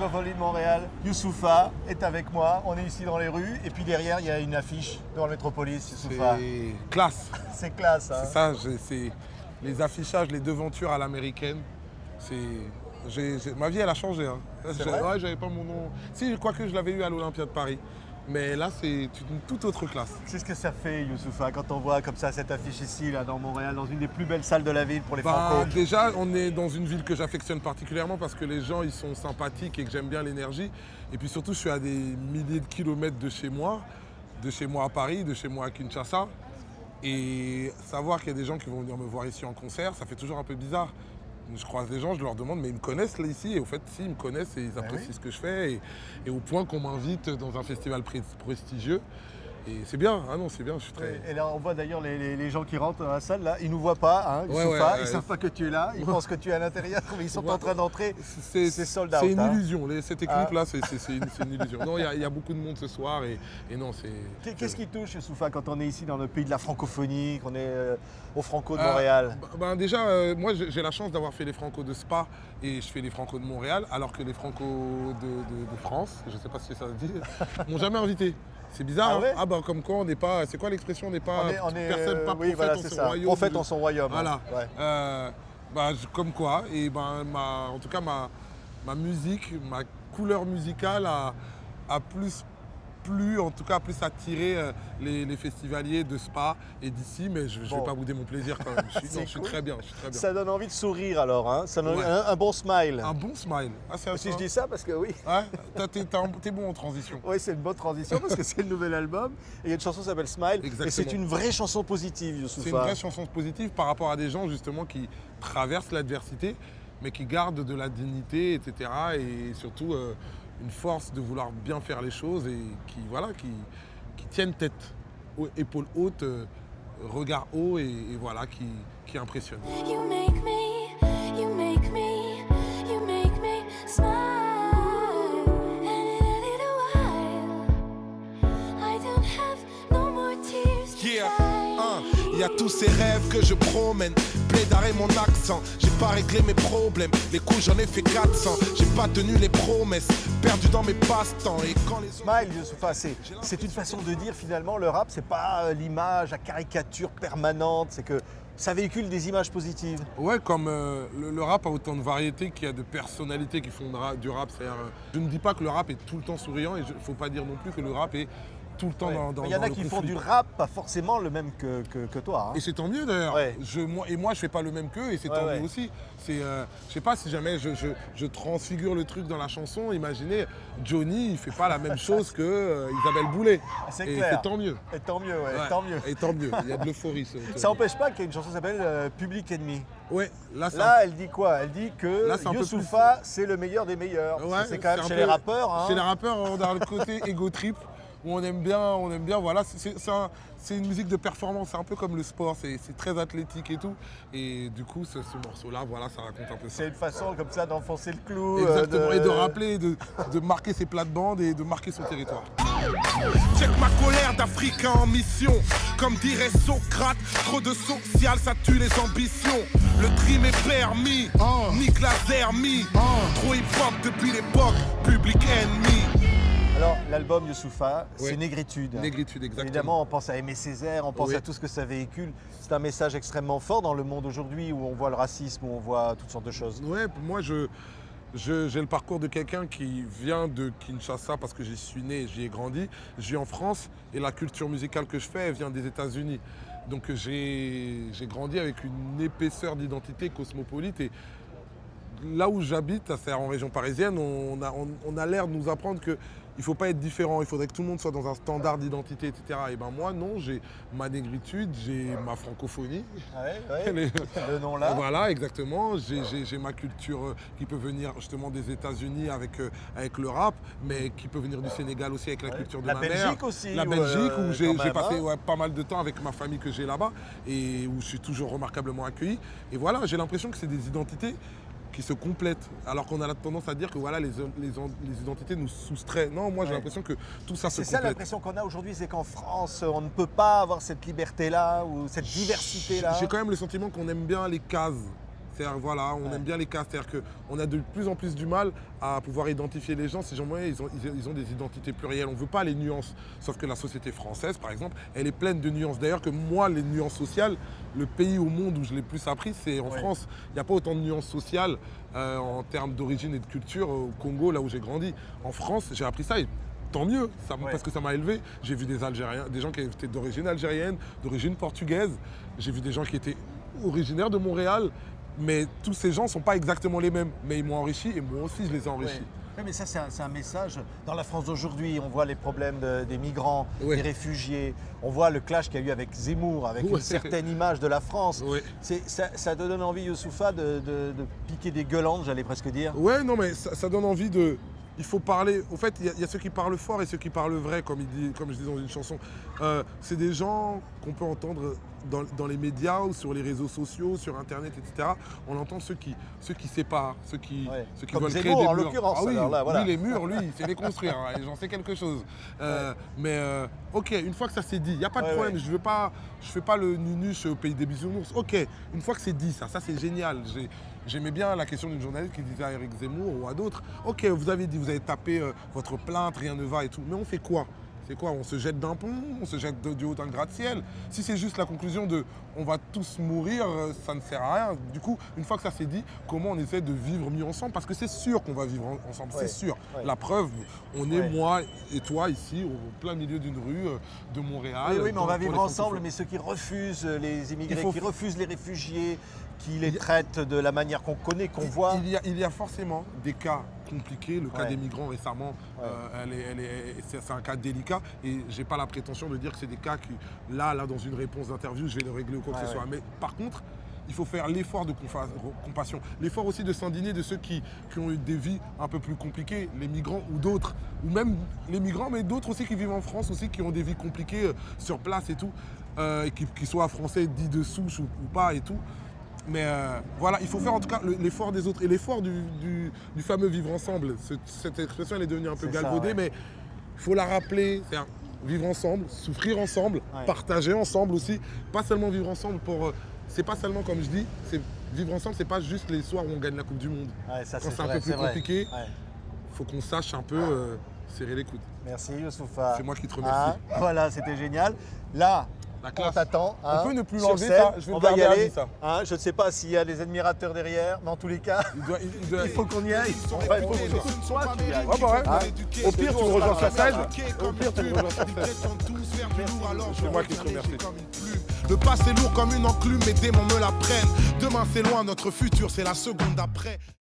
francophonie de Montréal. Youssoupha est avec moi. On est ici dans les rues. Et puis derrière, il y a une affiche dans le Métropolis, Youssoupha. C'est classe. C'est classe, hein. C'est ça, c'est les affichages, les devantures à l'américaine. Ma vie, elle a changé. Hein. C'est vrai? Ouais, j'avais pas mon nom. Si, quoique je l'avais eu à l'Olympia de Paris. Mais là, c'est une toute autre classe. C'est ce que ça fait, Youssoupha, quand on voit comme ça cette affiche ici, là, dans Montréal, dans une des plus belles salles de la ville pour les Franco. Déjà, on est dans une ville que j'affectionne particulièrement parce que les gens, ils sont sympathiques et que j'aime bien l'énergie. Et puis surtout, je suis à des milliers de kilomètres de chez moi à Paris, de chez moi à Kinshasa. Et savoir qu'il y a des gens qui vont venir me voir ici en concert, ça fait toujours un peu bizarre. Je croise des gens, je leur demande, mais ils me connaissent là ici? Et au fait, si, ils me connaissent et ils apprécient ce que je fais. Et au point qu'on m'invite dans un festival prestigieux. Et c'est bien, ah non, c'est bien, je suis très... Et là, on voit d'ailleurs les gens qui rentrent dans la salle, là, ils ne nous voient pas, hein, Youssoupha, ils ne savent pas que tu es là, ils pensent que tu es à l'intérieur, mais ils sont en train d'entrer, c'est sold out. C'est une hein. illusion, cette équipe-là, c'est une illusion. Non, il y a beaucoup de monde ce soir et non, c'est... Qu'est-ce qui touche, Youssoupha, quand on est ici dans le pays de la francophonie, qu'on est au Franco de Montréal? Déjà, moi, j'ai la chance d'avoir fait les Franco de Spa et je fais les Franco de Montréal, alors que les Franco de France, je ne sais pas si ça se dit, m'ont jamais invité. C'est bizarre, ah ouais, hein? Comme quoi on n'est pas. C'est quoi l'expression? On n'est pas. Personne pas oui, prophète voilà, en son ça. royaume. Prophète en son royaume. Voilà. Ouais. Comme quoi. Et en tout cas, ma musique, ma couleur musicale a plus plu, en tout cas plus attiré les festivaliers de Spa et d'ici, mais je ne vais pas bouder mon plaisir quand même. Je suis très bien. Ça donne envie de sourire alors, hein? Ça donne un bon smile. Un bon smile. Si je dis ça, parce que oui. Ouais, t'es bon en transition. Oui, c'est une bonne transition parce que c'est le nouvel album. Et il y a une chanson qui s'appelle Smile. Exactement. Et c'est une vraie chanson positive, Youssoupha. C'est une vraie chanson positive par rapport à des gens justement qui traversent l'adversité, mais qui gardent de la dignité, etc. Et surtout une force de vouloir bien faire les choses et qui tiennent tête, épaules hautes, regard haut et voilà, qui impressionnent. You make me smile. And in a little while, I don't have no more tears to cry. Y a tous ces rêves que je promène, plaidard et mon accent. J'ai pas réglé mes problèmes, les coups j'en ai fait 400. J'ai pas tenu les promesses, perdu dans mes passe-temps. Et quand les Smile, Youssoupha, c'est une façon de dire finalement le rap, c'est pas l'image, la caricature permanente, c'est que ça véhicule des images positives. Ouais, comme le rap a autant de variétés qu'il y a de personnalités qui font du rap. Je ne dis pas que le rap est tout le temps souriant et il ne faut pas dire non plus que le rap est tout le temps dans il y en a qui font du rap, pas forcément le même que toi. Hein. Et c'est tant mieux d'ailleurs. Ouais. Moi, je fais pas le même qu'eux et c'est tant mieux aussi. Je sais pas si jamais je transfigure le truc dans la chanson. Imaginez, Johnny, il fait pas la même chose que Isabelle Boulay. C'est et clair. c'est tant mieux. Et tant mieux, Ouais. tant mieux. Et tant mieux. Il y a de l'euphorie. Ça n'empêche pas qu'il y ait une chanson qui s'appelle Public Enemy. Ouais. Là, elle dit quoi? Elle dit que Youssoupha, c'est le meilleur des meilleurs. Ouais, c'est quand même chez les rappeurs. Hein. Chez les rappeurs, on a le côté ego trip. Où on aime bien, voilà, c'est une musique de performance, c'est un peu comme le sport, c'est très athlétique et tout. Et du coup, ce morceau-là, voilà, ça raconte un peu ça. C'est une façon comme ça d'enfoncer le clou. Exactement, et de rappeler, de marquer ses plates-bandes et de marquer son territoire. check ma colère d'Africain en mission. Comme dirait Socrate, trop de social, ça tue les ambitions. Le dream est permis, nique la zermie. Trop hip-hop depuis l'époque, Public Enemy. Alors, l'album Youssoupha, c'est Négritude. Négritude, exactement. Évidemment, on pense à Aimé Césaire, on pense à tout ce que ça véhicule. C'est un message extrêmement fort dans le monde aujourd'hui où on voit le racisme, où on voit toutes sortes de choses. Ouais, moi, j'ai le parcours de quelqu'un qui vient de Kinshasa parce que j'y suis né et j'y ai grandi. Je vis en France et la culture musicale que je fais, elle vient des États-Unis. Donc, j'ai grandi avec une épaisseur d'identité cosmopolite et là où j'habite, c'est en région parisienne, on a l'air de nous apprendre qu'il ne faut pas être différent, il faudrait que tout le monde soit dans un standard d'identité, etc. Et ben moi, non, j'ai ma négritude, j'ai ma francophonie. Le nom là. Voilà, exactement. J'ai ma culture qui peut venir justement des États-Unis avec le rap, mais qui peut venir du Sénégal aussi avec la culture de ma mère. La Belgique aussi. La Belgique, où j'ai passé pas mal de temps avec ma famille que j'ai là-bas et où je suis toujours remarquablement accueilli. Et voilà, j'ai l'impression que c'est des identités qui se complètent, alors qu'on a tendance à dire que voilà, les identités nous soustraient. Non, moi j'ai l'impression que tout ça se complète. C'est ça l'impression qu'on a aujourd'hui, c'est qu'en France, on ne peut pas avoir cette liberté-là ou cette diversité-là. J'ai quand même le sentiment qu'on aime bien les cases. C'est-à-dire, voilà, on aime bien les cas. C'est-à-dire qu'on a de plus en plus du mal à pouvoir identifier les gens. Ces gens moyens, ils ont des identités plurielles. On ne veut pas les nuances. Sauf que la société française, par exemple, elle est pleine de nuances. D'ailleurs, que moi, les nuances sociales, le pays au monde où je l'ai plus appris, c'est en France. Il n'y a pas autant de nuances sociales en termes d'origine et de culture au Congo, là où j'ai grandi. En France, j'ai appris ça. Et tant mieux, parce que ça m'a élevé. J'ai vu des Algériens, des gens qui étaient d'origine algérienne, d'origine portugaise. J'ai vu des gens qui étaient originaires de Montréal. Mais tous ces gens ne sont pas exactement les mêmes. Mais ils m'ont enrichi et moi aussi, je les ai enrichis. Oui, mais ça, c'est un message. Dans la France d'aujourd'hui, on voit les problèmes des migrants, des réfugiés. On voit le clash qu'il y a eu avec Zemmour, avec une certaine image de la France. Ça te donne envie, Youssoupha, de piquer des gueulantes, j'allais presque dire. Ouais, non, mais ça donne envie de... Il faut parler. En fait, il y a ceux qui parlent fort et ceux qui parlent vrai, comme je dis dans une chanson. C'est des gens qu'on peut entendre dans les médias ou sur les réseaux sociaux, sur Internet, etc. On entend ceux qui séparent, ceux qui comme veulent Zemmour, créer des murs. en l'occurrence. Ah oui, alors là, voilà. lui, les murs, lui, il sait les construire. Hein, et j'en sais quelque chose. Mais ok, une fois que ça c'est dit, il n'y a pas de problème. Je fais pas le nunuche au pays des bisounours. Ok, une fois que c'est dit, ça c'est génial. J'aimais bien la question d'une journaliste qui disait à Éric Zemmour ou à d'autres, ok, vous avez dit, vous avez tapé votre plainte, rien ne va et tout, mais on fait quoi? C'est quoi? On se jette d'un pont? On se jette du haut d'un gratte-ciel? Si c'est juste la conclusion de on va tous mourir, ça ne sert à rien. Du coup, une fois que ça s'est dit, comment on essaie de vivre mieux ensemble? Parce que c'est sûr qu'on va vivre ensemble, c'est sûr. La preuve, on est moi et toi ici, au plein milieu d'une rue de Montréal. Oui, mais on va vivre ensemble, mais ceux qui refusent les immigrés, qui refusent les réfugiés, qui les traitent de la manière qu'on connaît, qu'on voit. Il y a forcément des cas compliqués. Le cas des migrants récemment, c'est un cas délicat. Et je n'ai pas la prétention de dire que c'est des cas qui, là, dans une réponse d'interview, je vais le régler ou quoi que ce soit. Mais par contre, il faut faire l'effort de compassion. L'effort aussi de s'indigner de ceux qui ont eu des vies un peu plus compliquées, les migrants ou d'autres. Ou même les migrants, mais d'autres aussi qui vivent en France aussi, qui ont des vies compliquées sur place et tout. Et qui soient français dits de souche ou pas et tout. Mais voilà, il faut faire en tout cas l'effort des autres et l'effort du fameux vivre ensemble. Cette expression, elle est devenue un peu galvaudée, mais il faut la rappeler. C'est vivre ensemble, souffrir ensemble, partager ensemble aussi. Pas seulement vivre ensemble c'est pas seulement, comme je dis, vivre ensemble, c'est pas juste les soirs où on gagne la Coupe du Monde. Quand c'est un peu plus compliqué, il faut qu'on sache un peu serrer les coudes. Merci Youssoupha. C'est moi qui te remercie. Voilà, c'était génial. Là, on t'attend. On peut ne plus l'enlever, ça. Je vais on va y aller. Je ne sais pas s'il y a des admirateurs derrière, mais en tous les cas, il faut qu'on y aille. Il faut que toi, tu y ailles. Au pire, tu me rejoins sur scène. Au pire, tu me rejoins sur scène. C'est moi qui te remercie. Le passé lourd comme une enclume, mes démons me la prennent. Demain c'est loin, notre futur c'est la seconde après.